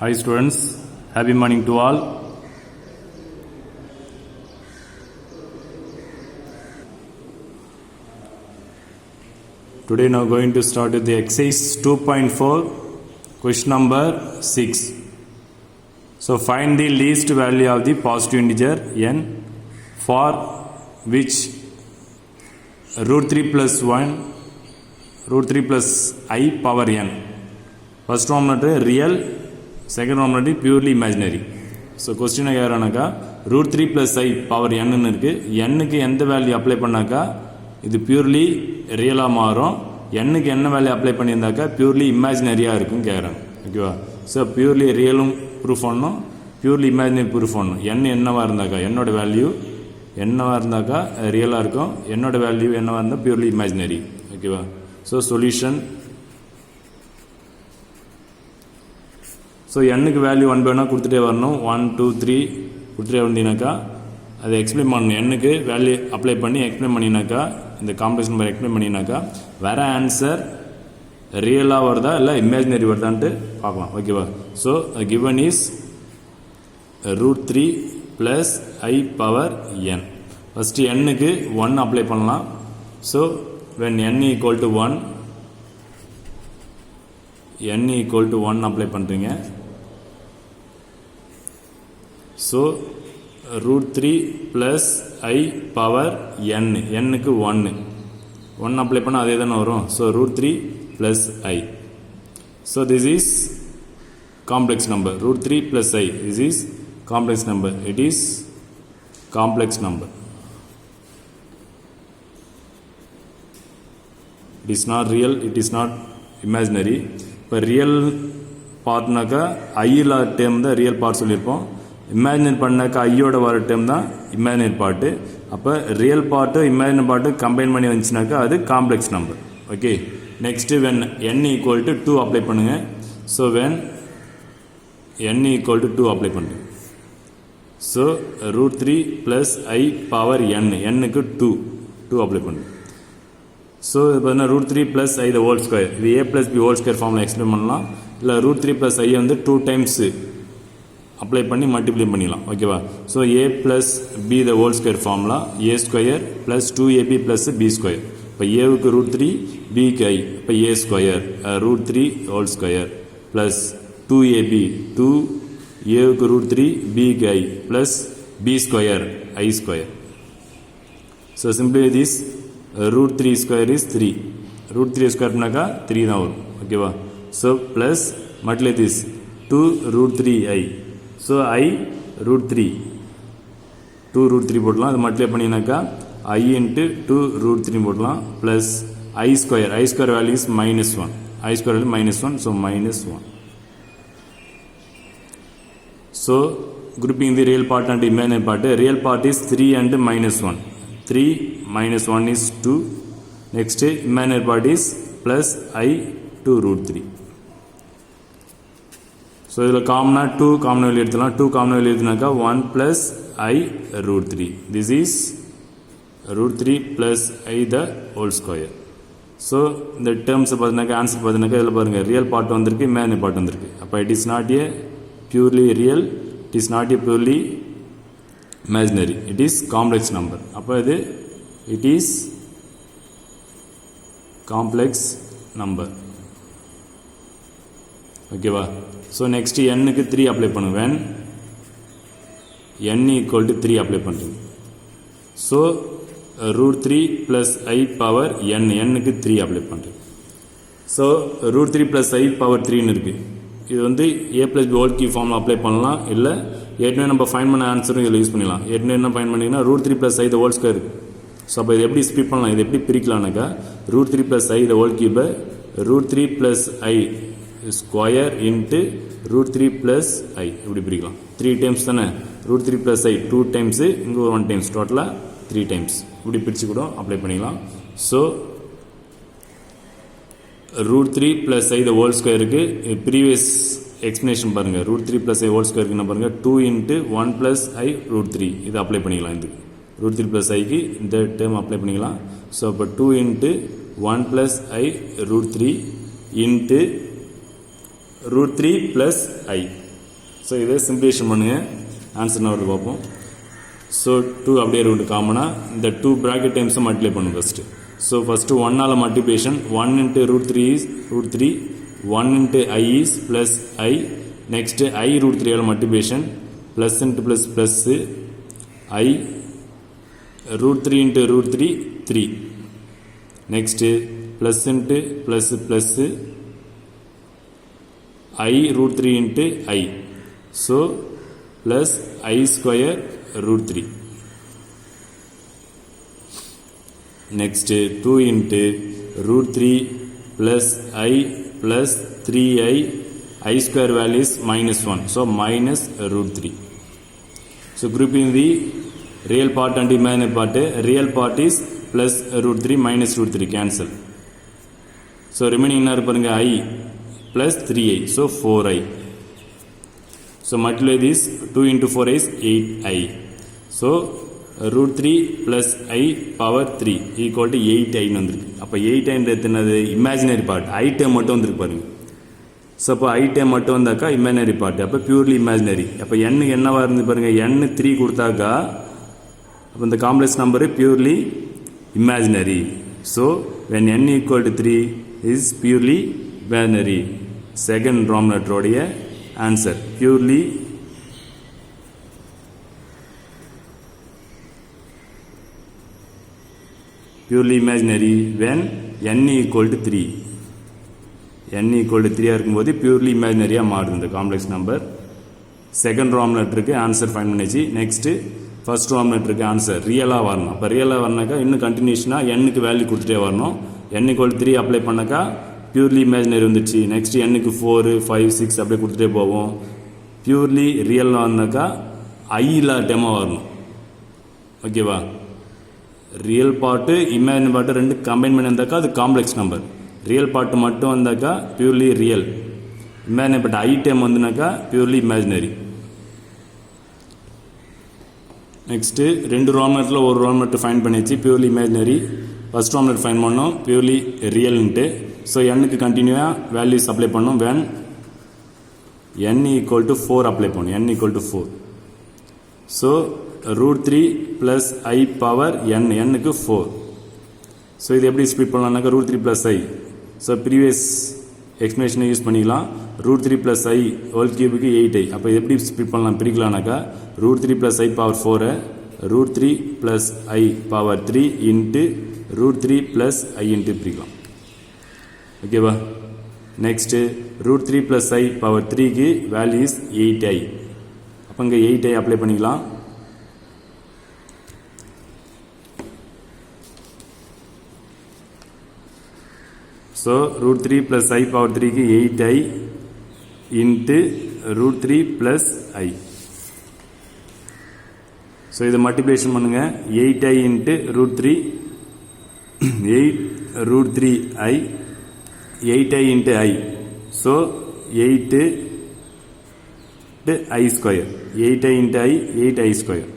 Hi students, happy morning to all. Today now going to start with the exercise 2.4, question number 6. So find the least value of the positive integer n for which root 3 plus 1, root 3 plus I power n. First one real, second one purely imaginary. So question கேக்குறானக்கா root 3 plus I power n ன்னு இருக்கு. n க்கு எந்த value apply பண்ணாக்கா இது purely ரியலா மாறும். n க்கு என்ன வேல்யூ அப்ளை பண்ணியிருந்தாக்கா பியூர்லி இமேஜினரியா இருக்கும் கேக்குறாங்க. ஓகேவா? ஸோ பியூர்லி ரியலும் ப்ரூஃப் பண்ணணும், பியூர்லி இமேஜினரி ப்ரூஃப் பண்ணணும். n என்னவா இருந்தாக்கா என்னோட வேல்யூ என்னவா இருந்தாக்கா ரியலாக இருக்கும், என்னோட வேல்யூ என்னவா இருந்தால் பியூர்லி இமேஜினரி. ஓகேவா? So solution. ஸோ என்னுக்கு வேல்யூ 1 வேணால் கொடுத்துட்டே வரணும். 1 2 3 கொடுத்துட்டே வந்தீங்கன்னாக்கா அதை எக்ஸ்பிளைன் பண்ணணும். என்னுக்கு வேல்யூ அப்ளை பண்ணி எக்ஸ்பிளைன் பண்ணினாக்கா இந்த காம்ப்ளெக்ஸ் நம்பர் எக்ஸ்பிளைன் பண்ணினாக்கா வேற ஆன்சர் ரியலாக வருதா இல்லை இமேஜினரி வருதான்ட்டு பார்க்கலாம். ஓகேவா? So given is root 3 plus I power n. First எண்ணுக்கு 1 அப்ளை பண்ணலாம். So when n equal to 1 n equal to 1 apply பண்ணுறீங்க. So root 3 plus I power n க்கு 1 அப்ளை பண்ணால் அதே தானே வரும். So root 3 plus I. So this is complex number. root 3 plus I. This is complex number. It is complex number. It is not real. It is not imaginary. இப்போ real பார்ட்னாக்கா ஐயில் term தான் real part சொல்லியிருப்போம். Imaginary பண்ணாக்கா ஐயோட வர term தான் imaginary part. அப்போ real part imaginary part combine பண்ணி வந்துச்சுனாக்கா அது complex number. Okay, next when n equal to 2 apply பண்ணுங்கள். So when n equal to 2 apply பண்ணுங்க. So root 3 plus I power n க்கு 2 அப்ளை பண்ணுங்க. ஸோ இது பார்த்தீங்கன்னா root 3 plus I the whole square. இது a plus b whole square ஃபார்மில் explain பண்ணலாம். இல்லை root 3 plus I வந்து 2 times அப்ளை பண்ணி மல்டிப்ளை பண்ணிடலாம். ஓகேவா? So a plus b the whole square formula a square plus 2ab plus b square. இப்போ ஏவுக்கு root 3, bக்கு I. இப்போ a square root 3 whole square plus 2ab 2 ஏவுக்கு root 3, bக்கு I plus b square I square. So simply this root 3 square is 3. root 3 square பண்ணாக்கா 3 தான் வரும். ஓகேவா? So plus multiply this 2 root 3 I. So I root 3 2 root 3 போடலாம். அது multiply பண்ணினாக்கா I into 2 root 3 போடலாம். Plus I square value is -1. I square value -1. So -1. So grouping the real part and imaginary part. Real part is 3 and -1. 3 minus 1 is 2. Next imaginary part is plus I 2 root 3. So இதில் காமனா 2 common வெளியே எடுத்துலாம். 2 common வெளியே எடுத்துனாக்கா 1 plus I root 3. This is root 3 plus I the whole square. So இந்த டேர்ம்ஸை பார்த்தினாக்கா answer பார்த்தினாக்கா இதில் பாருங்கள் real part வந்திருக்கு, imaginary part வந்திருக்கு. அப்போ it is not a purely real, it is not a purely imaginary. It is complex number. அப்போ இது it is complex number. ஓகேவா? So next n-க்கு 3 அப்ளை பண்ணுங்க. when n equal to 3 apply பண்ணுறீங்க. So root 3 plus I power n-க்கு 3 apply பண்ணுறீங்க. So root 3 plus I power 3ன்னு இருக்குது. இது வந்து a plus b whole cube ஃபார்மில் அப்ளை பண்ணலாம். இல்லை ஏற்கனவே நம்ம ஃபைன் பண்ண ஆன்சரும் இதில் யூஸ் பண்ணிடலாம். ஏற்கனவே என்ன ஃபைன் பண்ணிங்கன்னா root 3 plus I the whole square. So அப்போ இது எப்படி ஸ்ப்ளிட் பண்ணலாம், இது எப்படி பிரிக்கலாம்னாக்கா root 3 plus I the whole cube root 3 plus I square into root 3 plus I இப்படி பிரிக்கலாம். 3 டைம்ஸ் தானே, root 3 plus I 2 டைம்ஸு, இங்கே ஒரு 1 டைம்ஸ், டோட்டலாக 3 டைம்ஸ் இப்படி பிரித்து கூட அப்ளை பண்ணிக்கலாம். So root 3 plus I the whole squareக்கு ப்ரீவியஸ் எக்ஸ்பிளேஷன் பாருங்கள். root 3 plus I whole squareக்கு என்ன பாருங்கள் 2 into 1 plus I root 3 இது அப்ளை பண்ணிக்கலாம். இது root 3 plus Iக்கு இந்த டேர்ம் அப்ளை பண்ணிக்கலாம். ஸோ அப்போ 2 into 1 plus I root 3 into root 3 plus I so இதை சிம்பிளேஷன் பண்ணுங்கள், ஆன்சர் என்ன வருது பார்ப்போம். ஸோ 2 அப்படியே ரூட் காமனாக இந்த 2 ப்ராக்கெட் டைம்ஸை மல்டிப்ளை பண்ணும் ஃபஸ்ட்டு. ஸோ ஃபஸ்ட்டு 1ஆல் multiplication 1 into √3 is √3, 1 into I is plus I, next I √3ஆல் multiplication plus into plus plus I √3 into √3 3, next plus into plus plus I √3 into I, so plus I square √3. Next 2 into √3 plus I plus 3I, I square value is -1, so minus √3. So grouping the real part and imaginary part, real part is plus √3 minus √3 cancel. So remaining என்ன இருப்பாருங்க I plus 3I, so 4I. So multiply this, 2 into 4 is 8I. So √3 plus I power 3 equal to 8I வந்திருக்கு. அப்போ 8I என்னது imaginary part, I dam மட்டும் வந்திருக்கு பாருங்க. So அப்போ I dam மட்டும் வந்தாக்கா இமேஜினரி பார்ட், அப்போ பியூர்லி இமேஜினரி. அப்போ n என்னவா இருந்து பாருங்க, n 3 கொடுத்தாக்கா அப்போ இந்த complex number purely imaginary. So when n equal to 3 is purely imaginary. Second Roman லெட்டருடைய answer purely imaginary when n equal to 3. n equal to 3 இருக்கும்போது பியூர்லி இமேஜினரியாக மாறுது இந்த காம்ப்ளெக்ஸ் நம்பர். செகண்ட் ராம் லெட்டருக்கு ஆன்சர் ஃபைன் பண்ணிச்சு. Next first Roman லெட்டருக்கு answer ரியலாக வரணும். அப்போ ரியலாக வரனாக்கா இன்னும் கண்டினியூஷனாக n-க்கு வேல்யூ கொடுத்துட்டே வரணும். n equal to 3 அப்ளை பண்ணாக்கா பியூர்லி இமேஜினரி வந்துடுச்சு. நெக்ஸ்ட் n-க்கு 4, 5, 6 அப்படியே கொடுத்துட்டே போவோம். பியூர்லி ரியலாக வந்தாக்கா I இல்லாத டெமாக வரணும். ஓகேவா? ரியல் பார்ட்டு இமேஜினரி பார்ட்டு ரெண்டு கம்பைன் பண்ணி வந்தாக்கா அது காம்ப்ளெக்ஸ் நம்பர். ரியல் பார்ட்டு மட்டும் வந்தாக்கா purely real. Imaginary part I term வந்துனாக்கா பியூர்லி இமேஜினரி. நெக்ஸ்ட்டு ரெண்டு ராம்லெட்டில் ஒரு ராம்லெட் ஃபைன் பண்ணிச்சு purely imaginary. First Roman letter find பண்ணோம் பியூர்லி ரியல்ன்ட்டு. ஸோ n-க்கு கண்டினியூவாக வேல்யூஸ் அப்ளை பண்ணோம். when n equal to 4 apply பண்ணோம். n equal to 4. So √3 plus I power n, n-க்கு 4. ஸோ இது எப்படி ஸ்ப்ளிட் பண்ணலாம்னாக்கா √3 plus I. ஸோ ப்ரீவியஸ் எக்ஸ்பிளேஷனை யூஸ் பண்ணிக்கலாம். √3 plus I ஹோல் கியூபுக்கு 8I. அப்போ இது எப்படி ஸ்ப்ளிட் பண்ணலாம் பிரிக்கலாம்னாக்கா √3 plus I power 4 √3 plus I power 3 into √3 plus I into பிரிக்கலாம். ஓகேவா? நெக்ஸ்ட்டு √3 plus I பவர் 3க்கு வேல்யூ இஸ் 8I. அப்போ இங்கே 8I அப்ளை பண்ணிக்கலாம். ஸோ √3 plus I பவர் 3க்கு 8I into √3 plus I. So இதை மல்டிப்ளிகேஷன் பண்ணுங்கள். 8I into √3, 8 √3I, 8I into I. So 8 I square, 8I into I, 8I square.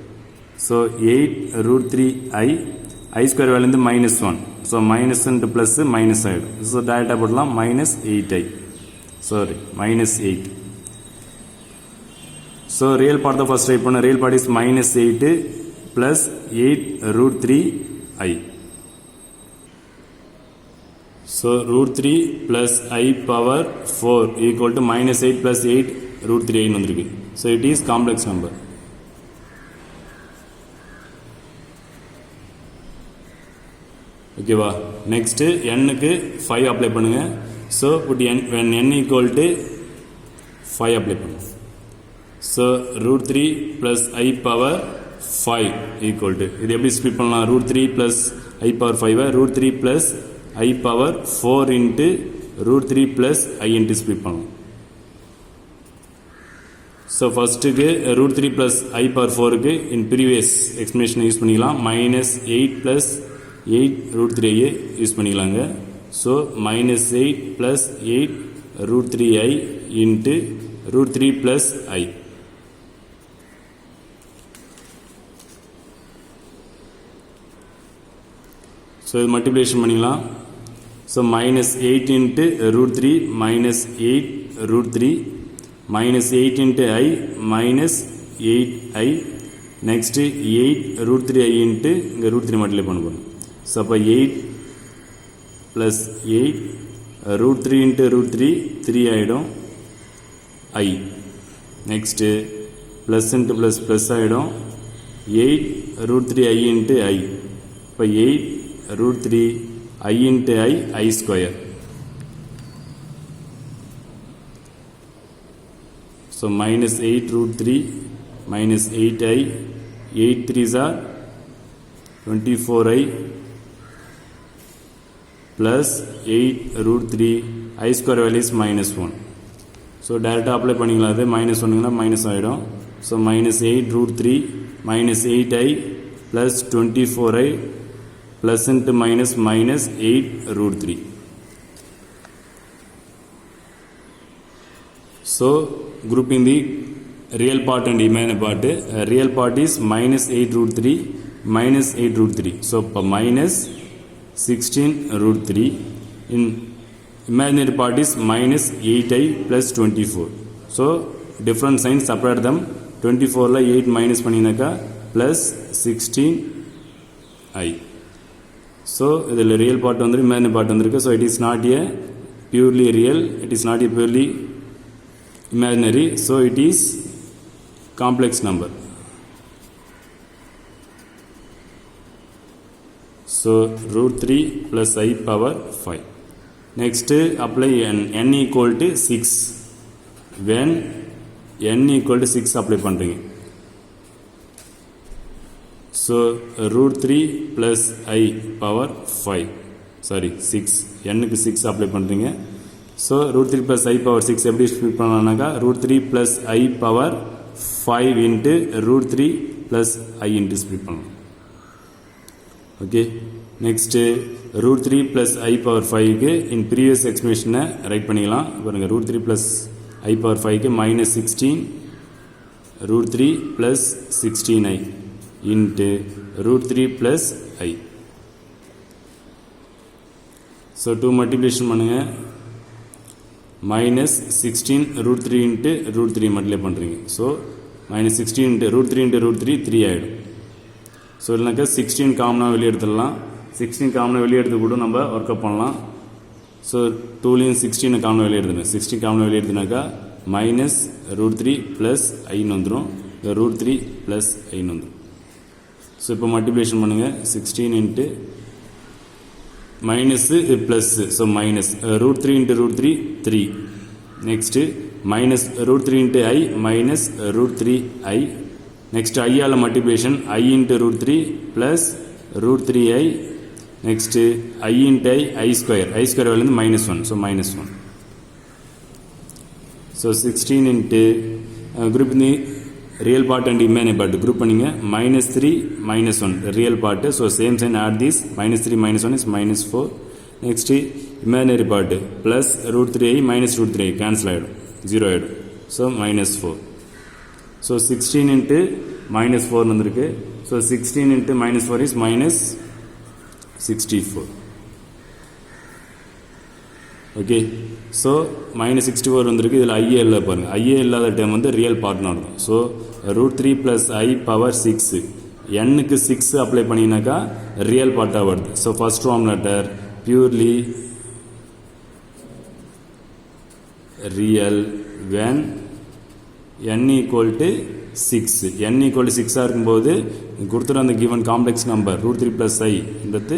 So 8 √3I, I square value -1. So minus into plus minus ஆகிடும். So டேரெக்டாக போடலாம் -8I, sorry -8. So real part தான் first right பண்ண. Real part is -8 plus 8 √3I. So √3 plus I power 4 equal to -8 plus 8 √3I வந்திருக்கு. So it is complex number. ஓகேவா? Next n-க்கு 5 apply பண்ணுங்க. So put when n equal to 5 apply பண்ணுங்க. So √3 plus I power 5 equal to இது எப்படி split பண்ணலாம்? √3 plus I power 5 √3 plus I power 4 into √3 plus I into split பண்ணலாம். So ஃபர்ஸ்ட்டுக்கு √3 plus I பவர் 4க்கு இன் ப்ரீவியஸ் எக்ஸ்பிளேஷனை யூஸ் பண்ணிக்கலாம். -8 plus 8 √3I யூஸ் பண்ணிக்கலாங்க. So -8 plus 8 √3I into √3 plus I. So இது மல்டிப்ளிகேஷன் பண்ணிக்கலாம். So -8 into √3 -8 √3 minus 8 into I minus 8I next 8 root 3I into root 3 multiply பண்ணுவோம். So அப்போ 8 plus 8 root 3 into root 3 3 ஆயிடும் I next plus into plus plus ஆயிடும் 8 root 3 I into I இப்போ 8 root 3 I into I square. So minus 8 root 3 minus 8I 8 3s are 24I plus 8 root 3 I square value is minus 1. So direct apply பண்ணிங்களா அது minus 1ங்களா minus ஆயிடும். So minus 8 root 3 minus 8I plus 24I plus into minus minus 8 root 3. So grouping the real part and imaginary part. Real part is minus 8 root 3 minus 8 root 3. So minus 16 root 3. In imaginary part is minus 8I plus 24. So different signs, separate them. 24 la 8 minus paninaka plus 16I. So the real part on the imaginary part on the so it is not a purely real, it is not a purely imaginary, so it is complex number. So root 3 plus I power 5. Next apply n equal to 6. When n equal to 6 apply பண்றீங்க. So root 3 plus I power 5. Sorry 6. n க்கு 6 apply பண்றீங்க. So root 3 plus I power 6 எப்படி split பண்ணலாம்னாக்கா root 3 plus I power 5 into root 3 plus I into split பண்ணலாம். Okay. Next root 3 plus I power 5 க்கு in previous expression right பண்ணிக்கலாம். பாருங்க root 3 plus I power 5 க்கு minus 16 root 3 plus 16I into root 3 plus I. So 2 multiplication பண்ணுங்க minus 16 root 3 into root 3 multiply பண்றீங்க. So minus 16 into root 3 3 ஆயிடும். So இல்லைனாக்கா 16 காமனா வெளியே எடுத்துடலாம். 16 காமனா வெளியே எடுத்து கூட நம்ம ஒர்க் அப் பண்ணலாம். ஸோ 2லையும் 16 காமனா வெளியே எடுத்துனேன். 16 காமனா வெளியே எடுத்துனாக்கா மைனஸ் ரூட் 3 ப்ளஸ் ஐன்னு வந்துடும். ரூட் 3 ப்ளஸ் ஐன்னு வந்துடும். ஸோ இப்போ மல்டிப்ளிகேஷன் பண்ணுங்கள். 16 into minus plus. So minus root 3 into root 3 3. Next minus root 3 into I minus root 3 I. next I ஆல multiplication I into root 3 plus root 3I. next I into I square value minus 1, so minus 1. so 16 into group in the real part and imaginary part group பண்ணிங்க. minus 3 minus 1 real part, so same sign add this. minus 3 minus 1 is minus 4. next imaginary part plus root 3I minus root 3I cancel ஆயிடும், 0 ஆயிடும், so minus 4. So 16 into minus 4 வந்திருக்கு. So 16 into minus 4 is minus 64. Okay. So minus 64 வந்திருக்கு. இதில் IA இல்லை பாருங்க. IA இல்லாத time வந்து real பார்ட்னா இருக்கும். ஸோ ரூட் 3 ப்ளஸ் ஐ பவர் 6 எண்ணுக்கு 6 அப்ளை பண்ணினாக்கா ரியல் பார்ட்டாக வருது. So first form letter purely real when n equal to 6. n equal to 6 இருக்கும்போது கொடுத்துற அந்த given complex number root 3 plus I என்றது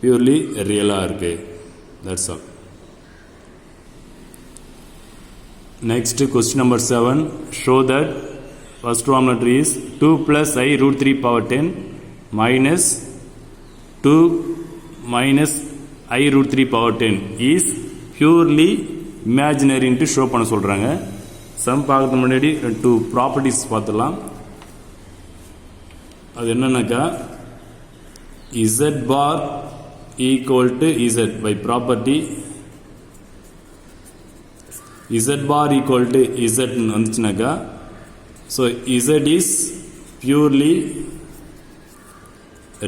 purely real-ஆ இருக்கு. That's all. Next question number 7. Show that first form letter is 2 plus I root 3 power 10 minus 2 minus I root 3 power 10 is purely imaginary into show பண்ண சொல்றாங்க. Some பார்க்கறது முன்னாடி 2 properties பார்த்துடலாம். அது என்னன்னாக்கா z bar equal to z by property z bar equal to z வந்துச்சுனாக்கா so z is purely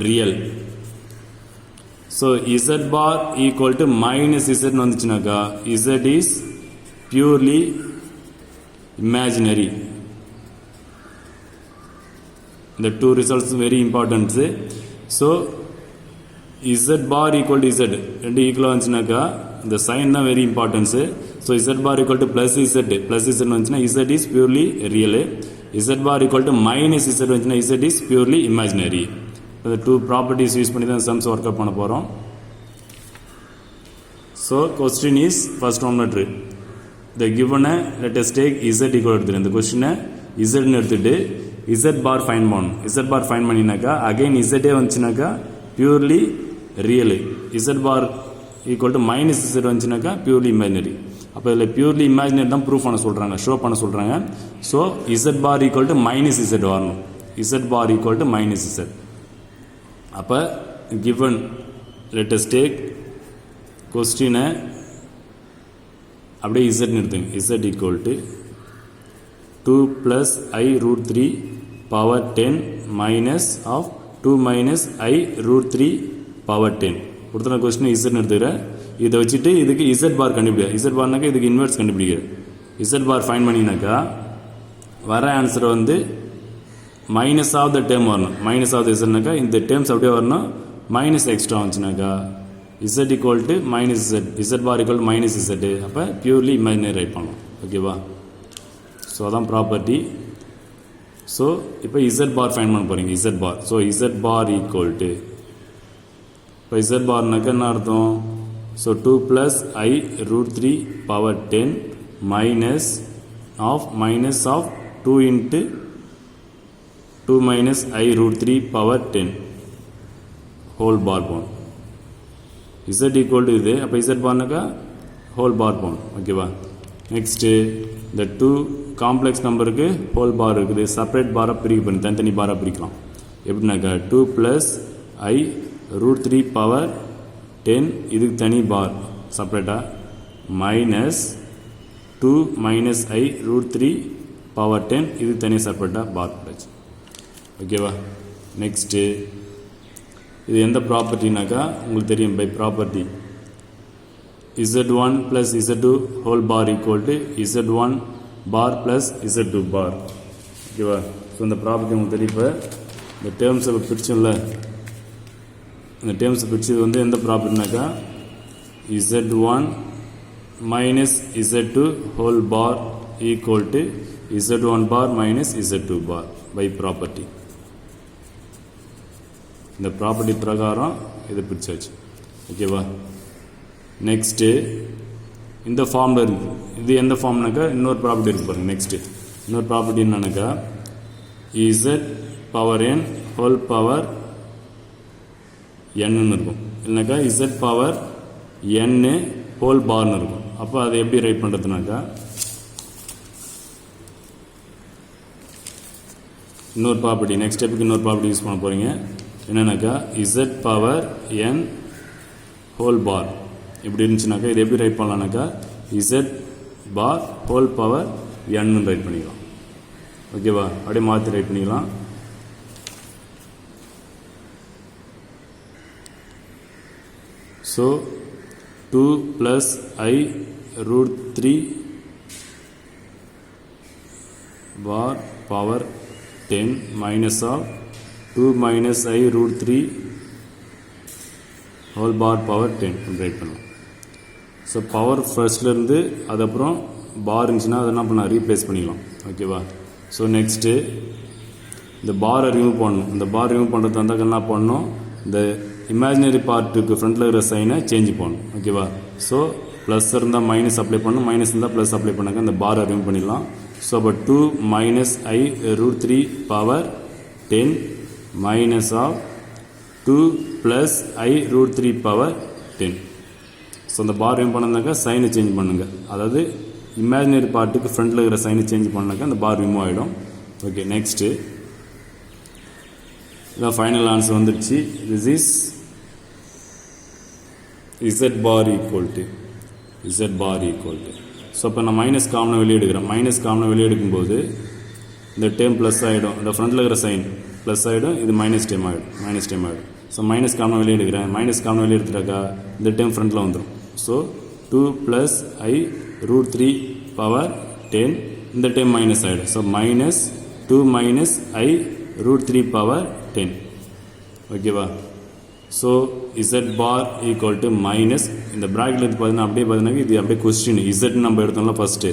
real. So z bar equal to minus z வந்துச்சுனாக்கா z is purely imaginary. The two results very important. So z bar equal to z ரெண்டு ஈக்குவலாக வந்துச்சுனாக்கா இந்த sign தான் very importance. So z bar equal to plus z வந்துச்சுன்னா z is purely real. z bar equal to minus z வந்துச்சுன்னா z is purely imaginary. இந்த two properties use பண்ணி தான் sums work out பண்ண போகிறோம். So question is first one letter இந்த கிவனை let us take z equal எடுத்துட்டு இந்த கொஸ்டினை zன்னு எடுத்துட்டு z bar ஃபைன் பண்ணணும். z bar ஃபைன் பண்ணினாக்கா அகைன் z வந்துச்சுனாக்கா purely real. z bar equal to minus z வந்துச்சுனாக்கா பியூர்லி இமேஜினரி. அப்போ இதில் பியூர்லி இமேஜினரி தான் ப்ரூவ் பண்ண சொல்கிறாங்க, ஷோ பண்ண சொல்கிறாங்க. So z bar equal to minus z வரணும். z bar equal to minus z. அப்போ கிவன் லெட் அஸ் டேக் கொஸ்டினை அப்படியே z நிறுத்துங்க. z equal to 2 plus I root 3 power 10 minus of 2 minus I root 3 power 10 கொடுத்தன question z எடுத்துக்கிறேன். இதை வச்சுட்டு இதுக்கு z பார் கண்டுபிடிக்க, z பார்னாக்கா இதுக்கு இன்வெர்ஸ் கண்டுபிடிக்கிறேன். z பார் ஃபைன் பண்ணினாக்கா வர ஆன்சர் வந்து மைனஸ் ஆஃப் த டேர்ம் வரணும். மைனஸ் ஆஃப் த zனாக்கா இந்த டேர்ம்ஸ் அப்படியே வரணும். மைனஸ் எக்ஸ்ட்ரா வந்துச்சுனாக்கா z equal to minus z bar equal to minus z. அப்போ பியூர்லி இமேஜினரி ரைட் பண்ணணும். ஓகேவா? ஸோ அதான் ப்ராப்பர்ட்டி. ஸோ இப்போ z பார் ஃபைன் பண்ண போகிறீங்க. z bar, so z bar equal to இப்போ z பார்னாக்கா என்ன அர்த்தம்? So 2 plus I root 3 power 10 minus of 2 into 2 minus I root 3 power 10 whole bar போகணும். z ஈக்குவல் டு இது. அப்போ z பார்னாக்கா ஹோல் பார் போகணும். ஓகேவா? நெக்ஸ்ட்டு இந்த 2 காம்ப்ளெக்ஸ் நம்பருக்கு ஹோல் பார் இருக்குது. செப்பரேட் பாராக பிரிக்க பண்ணி தனித்தனி பாராக பிரிக்கலாம். எப்படின்னாக்கா 2 ப்ளஸ் I root 3 power 10 இதுக்கு தனி பார் செப்பரேட்டாக minus 2 minus I root 3 power 10 இதுக்கு தனி செப்பரேட்டாக பார் போட்டாச்சு. ஓகேவா? நெக்ஸ்ட்டு இது எந்த ப்ராப்பர்ட்டினாக்கா உங்களுக்கு தெரியும். By property z1 plus z2 whole bar equal to z1 bar plus z2 bar. ஓகேவா? ஸோ இந்த ப்ராப்பர்ட்டி உங்களுக்கு தெரியும். இப்போ இந்த டேர்ம்ஸை பிரிச்சோம்ல, இந்த டேர்ம்ஸை பிரிச்சது வந்து எந்த ப்ராப்பர்ட்டினாக்கா z1 minus z2 whole bar equal to z1 bar minus z2 bar by property. இந்த ப்ராப்பர்ட்டி பிரகாரம் இதை பிரிச்சாச்சு. ஓகேவா? நெக்ஸ்ட்டு இந்த ஃபார்மில் இருக்குது. இது எந்த ஃபார்ம்னாக்கா இன்னொரு ப்ராப்பர்ட்டி இருக்கு பாருங்கள். நெக்ஸ்ட்டு இன்னொரு ப்ராப்பர்ட்டி என்னன்னாக்கா z power n whole power n இருக்கும். இல்லைனாக்கா z பவர் n ஹோல் பார்னு இருக்கும். அப்போ அதை எப்படி ரைட் பண்ணுறதுனாக்கா இன்னொரு ப்ராப்பர்ட்டி நெக்ஸ்ட் ஸ்டெப்புக்கு இன்னொரு ப்ராப்பர்ட்டி யூஸ் பண்ண போகிறீங்க. என்னன்னாக்கா z power n whole bar இப்படி இருந்துச்சுனாக்கா இது எப்படி ரைட் பண்ணலாம்னாக்கா z bar whole power n right பண்ணிக்கலாம். ஓகேவா? அப்படியே மாற்றி ரைட் பண்ணிக்கலாம். So 2 plus I root 3 bar power 10 minus of 2 minus I root 3 whole bar power 10 right பண்ணலாம். ஸோ பவர் ஃபர்ஸ்ட்லேருந்து அதுக்கப்புறம் பார் இருந்துச்சுன்னா அதை என்ன பண்ணலாம், ரீப்ளேஸ் பண்ணிக்கலாம். ஓகேவா? ஸோ நெக்ஸ்ட்டு இந்த பாரை ரிமூவ் பண்ணணும். இந்த பார் ரிமூவ் பண்ணுறது வந்தாக்க என்ன பண்ணணும், இந்த இமேஜினரி பார்ட்டுக்கு ஃப்ரண்ட்டில் இருக்கிற சைனை சேஞ்ச் பண்ணணும். ஓகேவா? ஸோ ப்ளஸ் இருந்தால் மைனஸ் அப்ளை பண்ணணும், மைனஸ் இருந்தால் ப்ளஸ் அப்ளை பண்ணாக்க இந்த பாரை ரிமூவ் பண்ணிடலாம். ஸோ அப்போ 2 minus I root 3 power 10 minus of 2 plus I root 3 power 10. So அந்த பார் ரிமூவ் பண்ணாக்கா சைனை சேஞ்ச் பண்ணுங்க. அதாவது இமேஜினரி பார்ட்டுக்கு ஃப்ரண்ட்டில் இருக்கிற சைனை சேஞ்ச் பண்ணாக்கா அந்த பார் ரிமூவ் ஆகிடும். ஓகே, நெக்ஸ்ட்டு இதான் ஃபைனல் ஆன்சர் வந்துடுச்சு. This is z bar equal to so இப்போ நான் மைனஸ் காமனை வெளியே எடுக்கிறேன். மைனஸ் காமனை வெளியே எடுக்கும்போது இந்த டேம் ப்ளஸ் ஆகிடும், இந்த ஃப்ரண்ட்டில் இருக்கிற சைன் ப்ளஸ் ஆகிடும், இது மைனஸ் டேம் ஆகிடும். ஸோ மைனஸ் காமனை வெளியே எடுக்கிறேன். மைனஸ் காமனை வெளியே எடுத்துட்டாக்கா இந்த டேம் ஃப்ரண்ட்டில் வந்துடும். So 2 plus I root 3 power 10 இந்த டைம் மைனஸ் ஆகிடும். So minus 2 minus I √3 power 10. ஓகேவா? So Z bar equal to minus இந்த ப்ராக்கெட்டில் எடுத்து பார்த்தீங்கன்னா அப்படியே பார்த்தீங்கன்னா இது அப்படியே கொஸ்டின் இசட் நம்ம எடுத்தோம்ல ஃபஸ்ட்டு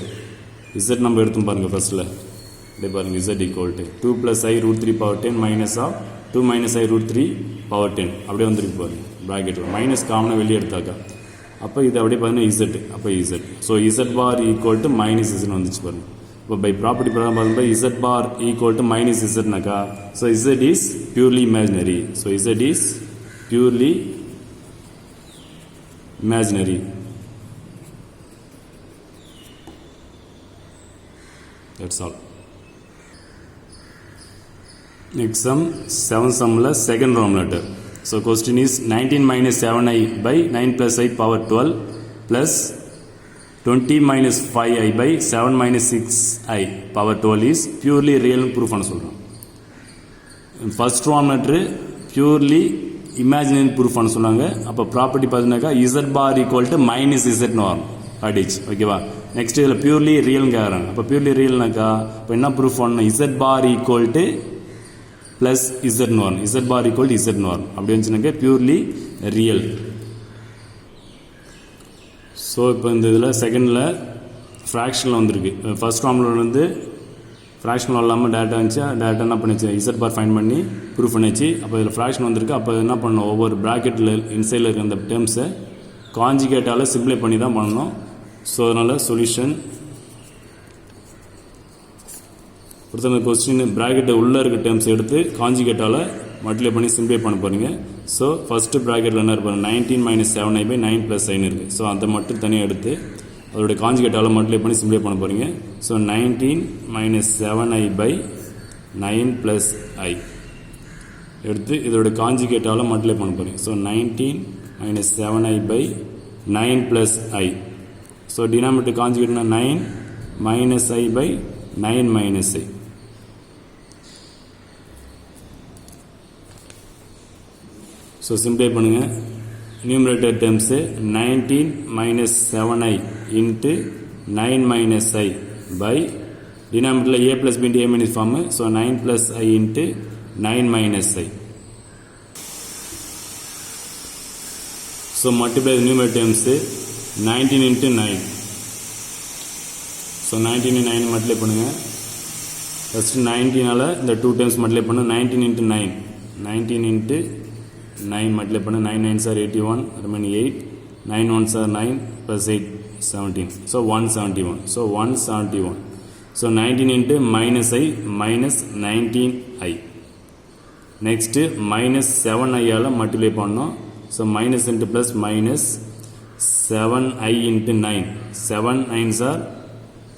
இசட் நம்ம எடுத்தோம் பாருங்கள் ஃபஸ்ட்டில் அப்படியே பாருங்கள் Z equal to 2 + I √3 power 10 minus of 2 minus I √3 power 10 அப்படியே வந்துருக்கு பாருங்க ப்ராக்கெட்டில் மைனஸ் காமனாக வெளியே எடுத்தாக்கா அப்போ இது அப்படியே பார்த்தீங்கன்னா இசட் அப்போ Z. So Z bar equal to minus இசட்னு வந்துச்சு பாருங்க. இப்போ பை ப்ராப்பர்ட்டி பிரகாரம் பார்க்கும்போது Z bar equal to minus இசட்னாக்கா so Z is purely imaginary. So Z is purely imaginary. That's all. Next sum, 7th sum la second Roman letter. So question is 19 minus 7I by 9 plus I power 12 plus 20 minus 5I by 7 minus 6I power 12 is purely real proof anu solran. First Roman letter purely imaginary ப்ரூஃப்னு சொன்னாங்க. அப்போ property பார்த்தீங்கன்னாக்கா Z bar equal to minus இசட்னு வரும் அடிச்சு. ஓகேவா? Next இதில் purely ரியல்னு கேட்குறாங்க. அப்போ பியூர்லி ரியல்னாக்கா இப்போ என்ன ப்ரூஃப் பண்ணணும் Z bar equal to plus இசட்னு வரும். இசட் பார் ஈக்குவல் டு இசட்னு வரும். அப்படி வந்துச்சுனாக்கா பியூர்லி ரியல். ஸோ இப்போ இந்த இதில் செகண்டில் ஃப்ராக்ஷனில் வந்திருக்கு. ஃபர்ஸ்ட் ஃபார்முலா வந்து ஃப்ராக்ஷனில் இல்லாமல் டேட்டா இருந்துச்சு. டேட்டா என்ன பண்ணிச்சு இசட் பார் ஃபைன் பண்ணி ப்ரூஃப் பண்ணிச்சு. அப்போ இதில் ஃப்ராக்ஷன் வந்திருக்கு. அப்போ என்ன பண்ணணும் ஒவ்வொரு ப்ராக்கெட்டில் இன்சைடில் இருக்க அந்த டேர்ம்ஸை காஞ்சிகேட்டால் சிம்ப்ளை பண்ணி தான் பண்ணணும். ஸோ அதனால் சொல்யூஷன் ஒருத்தர் கொஸ்டின் ப்ராக்கெட்டை உள்ளே இருக்க டேர்ம்ஸ் எடுத்து காஞ்சிகேட்டால் மல்டிப்ளை பண்ணி சிம்ப்ளை பண்ண போகிறீங்க. ஸோ ஃபஸ்ட்டு ப்ராக்கெட்டில் என்ன இருப்பாங்க 19 minus 7I by 9 plus I இருக்குது. ஸோ அதை மட்டும் தனியாக எடுத்து அதோடைய காஞ்சிகேட்டால் மல்டிப்ளை பண்ணி சிம்ப்ளை பண்ண போகிறீங்க. So 19 minus 7I by 9 plus I எடுத்து இதோட காஞ்சிகேட்டால் மல்டிப்ளை பண்ண போகிறீங்க. So 19 minus 7I by 9 plus I. So denominator காஞ்சிகேட்னா 9 minus I by 9 minus I. So simply பண்ணுங்கள். Numerator terms 19 minus 7I into 9 minus I by டினாமினேட்டரில் a plus b into a minus form. So 9 plus I into 9 minus I. So multiply numerator terms 19 into 9. So 19 9 multiply பண்ணுங்கள். First 19ஆல் இந்த 2 times multiply பண்ண 19 into 9 19 into 9 multiply பண்ண 9 9s are 81 remaining 8 9 1s are 9 plus 8 17. So 171. So 171. So 19 into minus I minus 19I. Next minus 7I multiply பண்ணோம். So minus into plus minus 7I into 9 7 9s are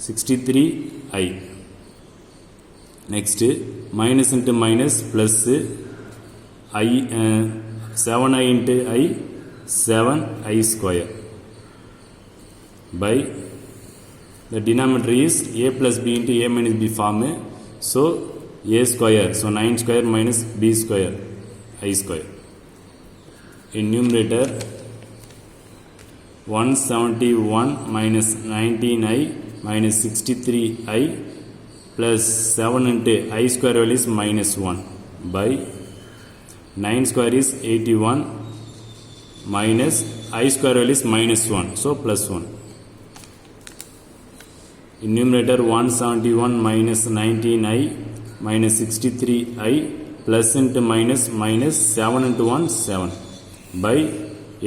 63I. Next minus into minus plus I 7I into I 7I square by the denominator is a plus b into a minus b form. So a square, so 9 square minus b square I square. In numerator 171 minus 19I minus 63I plus 7 into I square value is minus 1 by 9 square is 81 minus I square value is minus 1. So plus 1. In numerator 171 minus 19I minus 63I plus into minus minus 7 into 1 7 by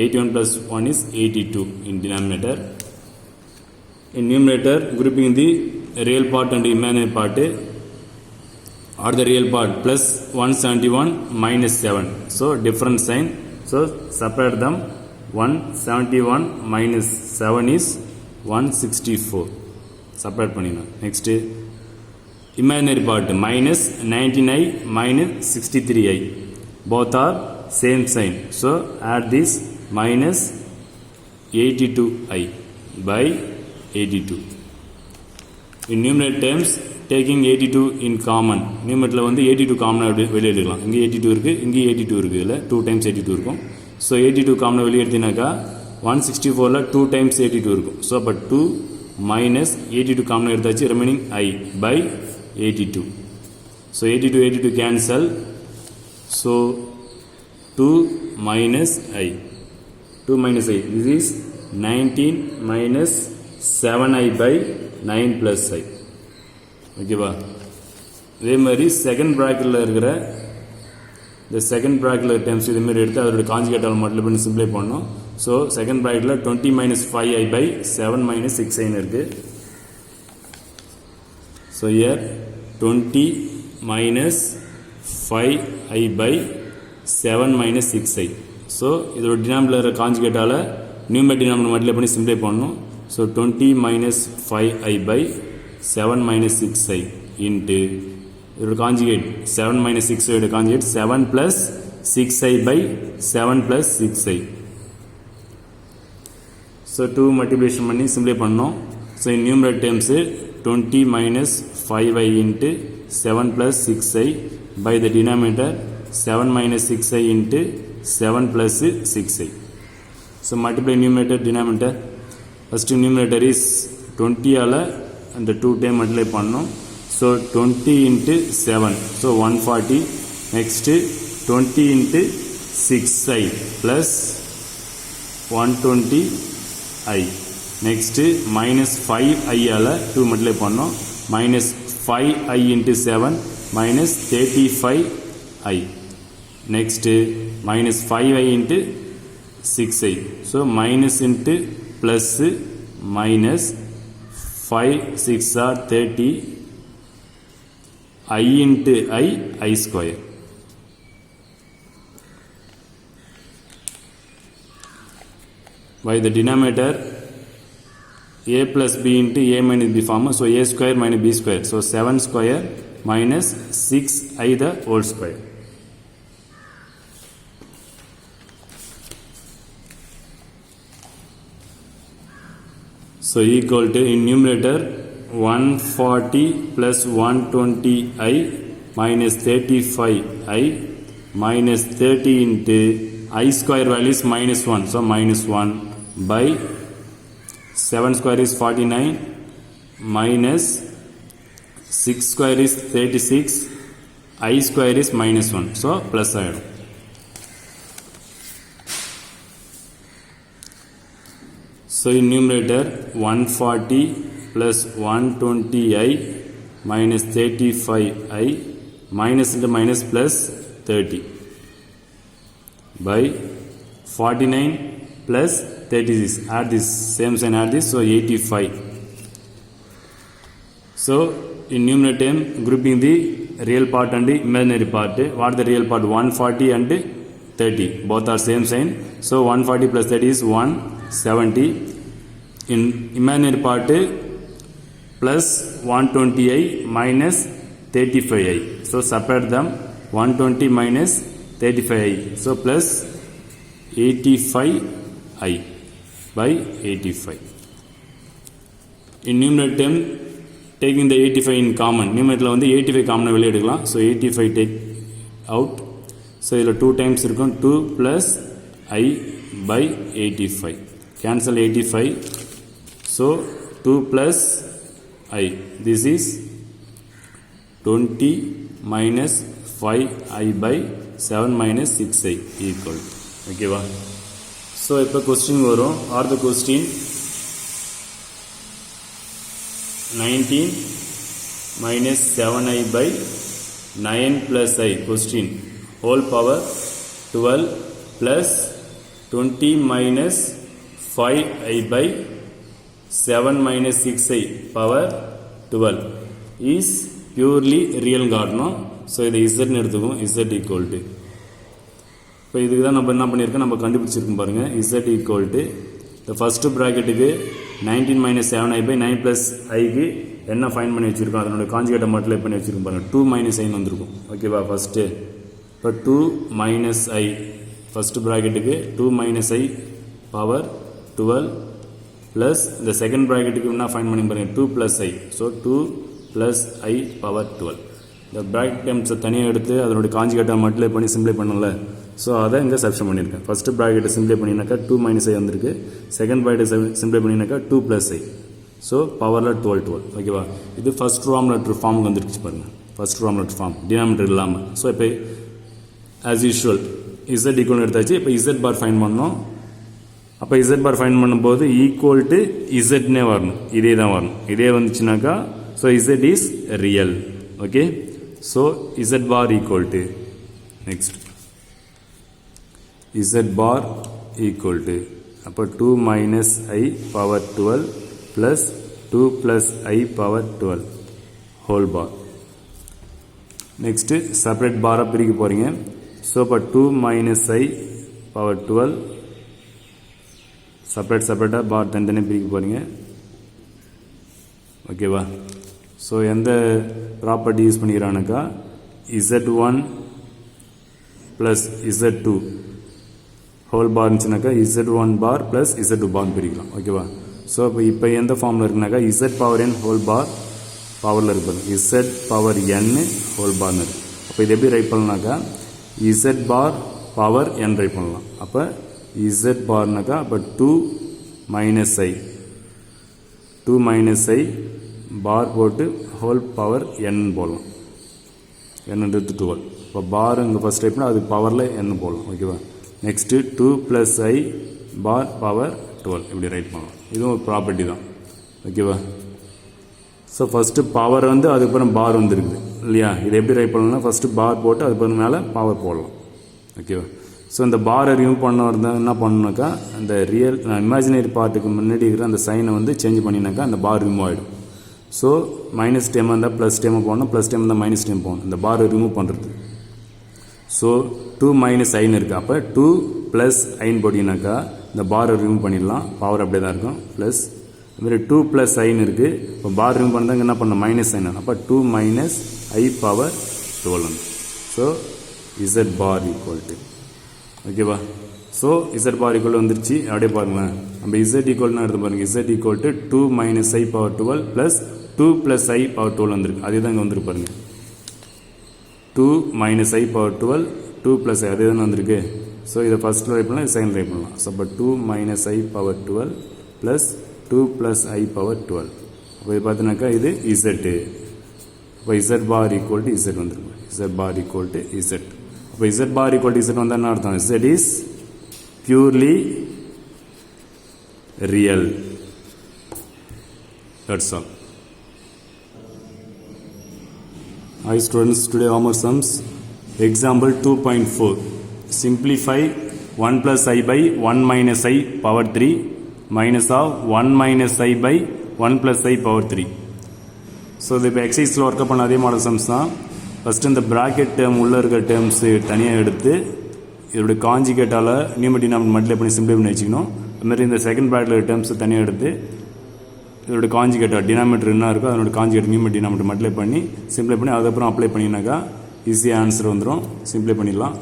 81 plus 1 is 82 in denominator. In numerator grouping the real part and imaginary part or the real part plus 171 minus 7. So different sign. So separate them. 171 minus 7 is 164. Separate panina. Next imaginary part minus 19I minus 63I. Both are same sign. So add this minus 82I by 82. In numerator terms taking 82 in common. Numerator வந்து 82 காமனா வெளியே எடுக்கலாம். இங்கே 82 இருக்கு, இங்கே 82 இருக்கு. இல்ல 2 times 82 இருக்கும். So 82 காமனா வெளியே எடுத்தீனாக்கா 164ல 2 times 82 இருக்கும். So அப்ப 2 minus 82 common எடுத்தாச்சு remaining I by 82. So 82 cancel. So 2 minus I. 2 minus I. This is 19 minus 7I by 9 plus I. Okay ba? இதே மாதிரி செகண்ட் பிராக்கெட்டில் இருக்கிற இந்த செகண்ட் பிராக்கெட்டில் டேர்ம்ஸ் இதே மாதிரி எடுத்து அதோட காஞ்சுகேட்டால் மட்டும் பண்ணி சிம்பிளை பண்ணோம். ஸோ செகண்ட் பிராக்கெட்டில் 20 minus 5I by 7 minus 6I இருக்கு. So here 20 minus 5I by 7 minus 6I. So இதோட டினாமினேட்டர் காஞ்சுகேட்டால் நியூமரேட்டர் டினாமினேட்டர் மல்டிப்ளை பண்ணி சிம்பிளை பண்ணணும். So 20 minus 5I by 7 minus 6I into இதோட காஞ்சுகேட் 7 minus 6I ஓட conjugate 7 plus 6I by 7 plus 6I. So 2 multiplication பண்ணி simply பண்ணோம். So in numerator terms 20 minus 5I into 7 plus 6I by the denominator 7 minus 6I into 7 plus 6I. So multiply numerator denominator. First numerator is 20 ஆல அந்த 2 time multiply பண்ணோம். So 20 into 7. So 140. Next 20 into 6I plus 120I. Next minus 5I ஆல 2 multiply பண்ணோம். Minus 5I into 7 minus 35I. Next minus 5I into 6I. So minus into plus minus 5 6 are 30 I into I square. By the denominator a plus b into a minus b form. So a square minus b square. So 7 square minus 6I the whole square. So equal to in numerator 140 plus 120I minus 35I minus 30 into I square value is minus 1. So minus 1 by 7 square is 49 minus 6 square is 36 I square is minus 1. So plus side. So in numerator 140 plus 120I minus 35I minus into minus plus 30 by 49 plus 36. Add this same sign, add this. So 85. So in numerator term grouping the real part and the imaginary part. What the real part? 140 and 30. Both are same sign. So 140 plus 30 is 170. In imaginary part plus 120I minus 35I. So separate them. 120 minus 35I. So plus 85I by 85. In numerator term taking the 85 in common. Numerator வந்து 85 common வெளியே எடுக்கலாம். So 85 take out. So இதில் 2 times இருக்கும். 2 plus I by 85. Cancel 85. So 2 plus I. This is 20 minus 5I by 7 minus 6I equal. Okay va? So இப்போ question வரும். Or the question 19 minus 7I by 9 plus I. Question whole power 12 plus 20 minus 5I by 7 minus 6I power 12 is purely real காரணம். So இதை இசட்னு எடுத்துக்கும். Z equal to இப்போ இதுக்கு தான் நம்ம என்ன பண்ணியிருக்கோம், நம்ம கண்டுபிடிச்சிருக்கோம் பாருங்கள். இசட் ஈக்குவல் டு இந்த first ப்ராக்கெட்டுக்கு 19 minus 7I by 9 plus ஐக்கு என்ன ஃபைன் பண்ணி வச்சுருக்கோம், அதனோட காஞ்சுகேட்டை மல்டிப்ளை பண்ணி வச்சுருக்கோம் பாருங்கள். 2 minus ஐன்னு வந்திருக்கும். ஓகேவா? ஃபஸ்ட்டு இப்போ 2 minus I ஃபஸ்ட்டு ப்ராக்கெட்டுக்கு 2 minus I பவர் 12 plus இந்த செகண்ட் ப்ராக்கெட்டுக்கு என்ன ஃபைன் பண்ணி பாருங்கள் 2 plus I. So 2 plus I power 12. இந்த ப்ராக்கெட் டேர்ம்ஸை தனியாக எடுத்து அதனுடைய காஞ்சுகேட்டை மல்டிப்ளை பண்ணி சிம்பிளை பண்ணல. ஸோ அதை இங்கே சப்ஸ்டிட் பண்ணியிருக்கேன். ஃபஸ்ட்டு ப்ராக்கெட்டை சிம்பிளை பண்ணினாக்கா 2 minus I வந்திருக்கு. செகண்ட் ப்ராக்கெட்டை சிம்பிளை பண்ணினாக்கா 2 plus I. ஸோ பவரில் 12 ஓகேவா. இது ஃபர்ஸ்ட் ராம் லெட்டர் ஃபார்முக்கு வந்துருச்சு பாருங்கள், first Roman letter form denominator இல்லாமல். ஸோ இப்போ ஆஸ் யூஷுவல் இசட் ஈக்குவல் எடுத்தாச்சு. இப்போ இசட் பார் ஃபைன் பண்ணோம். அப்போ இசட் பார் ஃபைன் பண்ணும்போது ஈக்குவல் டு இசட்னே வரணும், இதே தான் வரணும். இதே வந்துச்சுனாக்கா so Z is real. Okay, so Z bar equal to next Z bar equal to அப்போ 2 minus I power 12 plus 2 plus I power 12 whole bar. Next separate பாராக பிரிக்க போகிறீங்க. ஸோ இப்போ 2 minus I power 12 செப்பரேட்டாக பார் தனித்தனியாக பிரிக்க போகிறீங்க. ஓகேவா. ஸோ எந்த ப்ராப்பர்ட்டி யூஸ் பண்ணிக்கிறானாக்கா Z1 plus Z2 whole bar இருந்துச்சுனாக்கா Z1 bar plus Z2 bar பிரிக்கலாம். ஓகேவா. ஸோ இப்போ எந்த ஃபார்மில் இருக்குனாக்கா Z power n whole bar பவரில் இருப்பாங்க, Z பவர் n ஹோல் பார்னு இருக்கு. அப்போ இது எப்படி ரைட் பண்ணலாம்னாக்கா Z bar power n right பண்ணலாம். அப்போ Z பார்னாக்கா அப்போ 2 minus I பார் போட்டு ஹோல் பவர் n போடலாம். n-ன்றது 12. இப்போ பார் இங்கே ஃபஸ்ட் டைப் பண்ணால் அது பவரில் n போடலாம். ஓகேவா. Next 2 plus I bar power 12 இப்படி ரைட் பண்ணலாம். இதுவும் ஒரு ப்ராப்பர்ட்டி தான். ஓகேவா. ஸோ ஃபஸ்ட்டு பவர் வந்து அதுக்கப்புறம் பார் வந்துருக்குது இல்லையா. இதை எப்படி ரைட் பண்ணலாம்னா ஃபஸ்ட்டு பார் போட்டு அதுக்கப்புறம் மேலே பவர் போடலாம். ஓகேவா. ஸோ இந்த பாரை ரிமூவ் பண்ண இருந்தால் என்ன பண்ணணுனாக்கா அந்த ரியல் இமேஜினரி பார்ட்டுக்கு முன்னாடி இருக்கிற அந்த சைனை வந்து சேஞ்ச் பண்ணினாக்கா அந்த பார் ரிமூவ் ஆகிடும். ஸோ மைனஸ் டேம் இருந்தால் ப்ளஸ் டேம் போகணும், ப்ளஸ் டேம் இருந்தால் மைனஸ் டேம் போகணும் இந்த பாரை ரிமூவ் பண்ணுறது. ஸோ 2 minus I இருக்குது. அப்போ 2 plus I போட்டிங்கனாக்கா இந்த பாரை ரிமூவ் பண்ணிடலாம், பவர் அப்படியே தான் இருக்கும். ப்ளஸ் இதுமாதிரி 2 plus I இருக்குது. இப்போ பார் ரிமூவ் பண்ணாங்க என்ன பண்ணணும் மைனஸ் சைன். அப்போ 2 minus I power 12. So Z bar equal to ஓகேவா. ஸோ Z பார் ஈக்குவல் வந்துருச்சு. அப்படியே பாருங்களேன், நம்ம Z ஈக்குவல்னு எடுத்து பாருங்கள். Z equal to 2 minus I power 12 plus 2 plus I power 12 வந்துருக்கு. அதே தான் இங்கே வந்துருக்கு பாருங்கள். 2 minus I power 12 2 plus I அதே தான் வந்திருக்கு. ஸோ இதை ஃபஸ்ட்டில் ரைட் பண்ணலாம், செகண்ட் ரைட் பண்ணலாம். ஸோ அப்போ 2 minus I power 12 plus 2 plus I power 12. அப்போ இது பார்த்தீங்கன்னாக்கா இது Z. அப்போ Z bar equal to Z வந்துருக்கு. Z bar equal to Z. அப்போ Z bar equal to Z வந்தால் என்ன அர்த்தம்? Z is purely real. That's all. Hi students, today homework sums. Example 2.4. Simplify 1 plus I by 1 minus I power 3 minus of 1 minus I by 1 plus I power 3. So the exercise work up on அதே model sums தான். First இந்த bracket term உள்ளே இருக்க terms தனியாக எடுத்து இதோட காஞ்சிகேட்டால் நியூமரி denominator multiply பண்ணி சிம்பிளை பண்ணி வச்சுக்கணும். அதுமாதிரி இந்த செகண்ட் ப்ராக்கெட்டில் இருக்க டேர்ம்ஸு தனியாக எடுத்து இதோட காஞ்சிகேட்டர் டினாமினேட்டர் என்ன இருக்கோ அதனோட காஞ்சிகேட்டர் நியூமரி டினாமினேட்டர் மல்டிப்ளை பண்ணி சிம்பிளை பண்ணி அதுக்கப்புறம் அப்ளை பண்ணினாக்கா ஈஸியாக ஆன்சர் வந்துடும். சிம்பிளை பண்ணிடலாம்.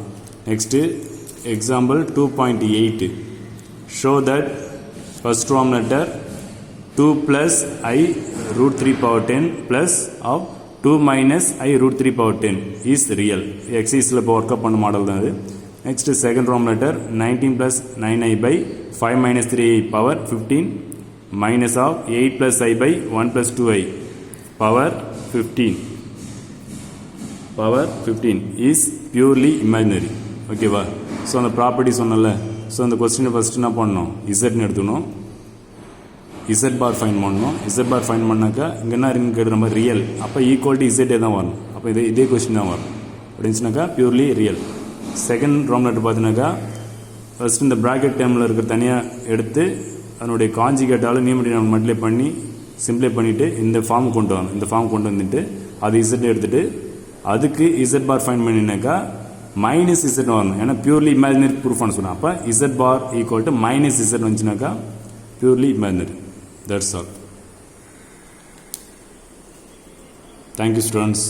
Next example 2.8. Show that first Roman letter 2 plus I root 3 power 10 plus of 2 minus I root 3 power 10 is real. எக்ஸைஸில் இப்போ ஒர்க் அப் பண்ண மாடல் தான் அது. Next second Roman letter 19 plus 9I by 5 minus 3I power 15 minus of 8 plus I by 1 plus 2I power 15 is purely imaginary. ஓகேவா. So அந்த property சொன்னல. So அந்த கொஸ்டினை first என்ன பண்ணணும் இசட்னு எடுத்துக்கணும். இசட் பார் ஃபைன் பண்ணணும். இசட் பார் ஃபைன் பண்ணாக்கா இங்கே என்ன இருக்குன்னு கேட்குற மாதிரி ரியல். அப்போ ஈக்குவல் டு இசட்டே தான் வரணும். அப்போ இதே கொஸ்டின் தான் வரும் அப்படின்னுச்சுனாக்கா purely real. Second Roman letter பார்த்தீங்கன்னாக்கா ஃபஸ்ட்டு இந்த ப்ராக்கெட் டேர்மில் இருக்கிற தனியாக எடுத்து அதனுடைய காஞ்சிகேட்டால் நியூமரி டினாமினேட்டர் மல்டிப்ளை பண்ணி சிம்பிளை பண்ணிவிட்டு இந்த ஃபார்ம் கொண்டு வரணும். இந்த ஃபார்ம் கொண்டு வந்துட்டு அது இசட் எடுத்துகிட்டு அதுக்கு இசட் பார் ஃபைன் பண்ணினாக்கா மைனஸ் இசட் வரணும். ஏன்னா பியூர்லி இமேஜினரி ப்ரூஃப்னு சொன்னேன். அப்போ Z bar equal to minus Z வந்துச்சுனாக்கா purely imaginary. That's all. Thank you students.